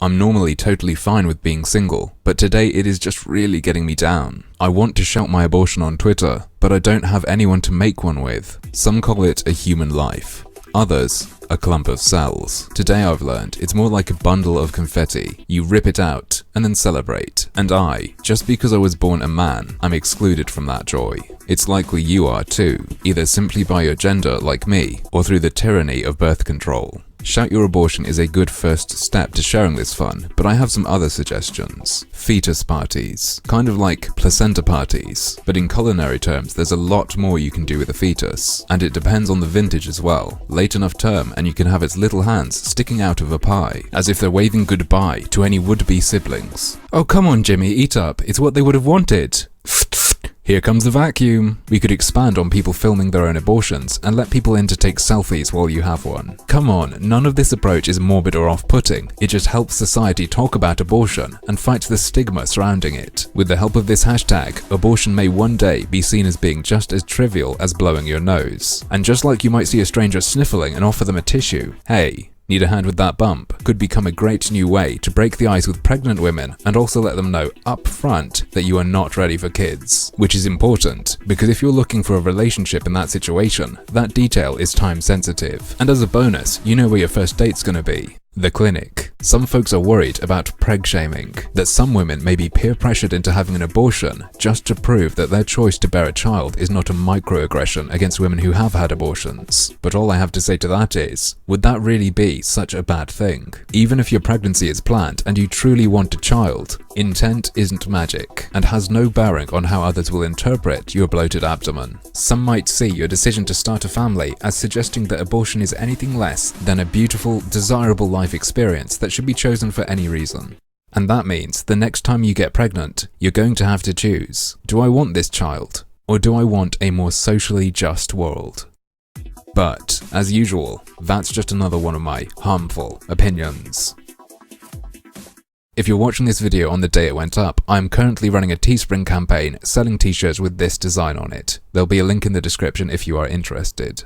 I'm normally totally fine with being single, but today it is just really getting me down. I want to shout my abortion on Twitter, but I don't have anyone to make one with. Some call it a human life. Others, a clump of cells. Today I've learned it's more like a bundle of confetti. You rip it out and then celebrate. And just because I was born a man, I'm excluded from that joy. It's likely you are too, either simply by your gender like me, or through the tyranny of birth control. Shout Your Abortion is a good first step to sharing this fun, but I have some other suggestions. Fetus parties. Kind of like placenta parties, but in culinary terms there's a lot more you can do with a fetus. And it depends on the vintage as well. Late enough term and you can have its little hands sticking out of a pie, as if they're waving goodbye to any would-be siblings. Oh come on Jimmy, eat up, it's what they would have wanted. Here comes the vacuum. We could expand on people filming their own abortions and let people in to take selfies while you have one. Come on, none of this approach is morbid or off-putting. It just helps society talk about abortion and fight the stigma surrounding it. With the help of this hashtag, abortion may one day be seen as being just as trivial as blowing your nose. And just like you might see a stranger sniffling and offer them a tissue, hey, need a hand with that bump, could become a great new way to break the ice with pregnant women and also let them know up front that you are not ready for kids. Which is important, because if you're looking for a relationship in that situation, that detail is time sensitive. And as a bonus, you know where your first date's gonna be. The clinic. Some folks are worried about preg shaming, that some women may be peer pressured into having an abortion just to prove that their choice to bear a child is not a microaggression against women who have had abortions. But all I have to say to that is, would that really be such a bad thing? Even if your pregnancy is planned and you truly want a child, intent isn't magic and has no bearing on how others will interpret your bloated abdomen. Some might see your decision to start a family as suggesting that abortion is anything less than a beautiful, desirable life experience that should be chosen for any reason. And that means the next time you get pregnant, you're going to have to choose, do I want this child, or do I want a more socially just world? But, as usual, that's just another one of my harmful opinions. If you're watching this video on the day it went up, I'm currently running a Teespring campaign selling t-shirts with this design on it. There'll be a link in the description if you are interested.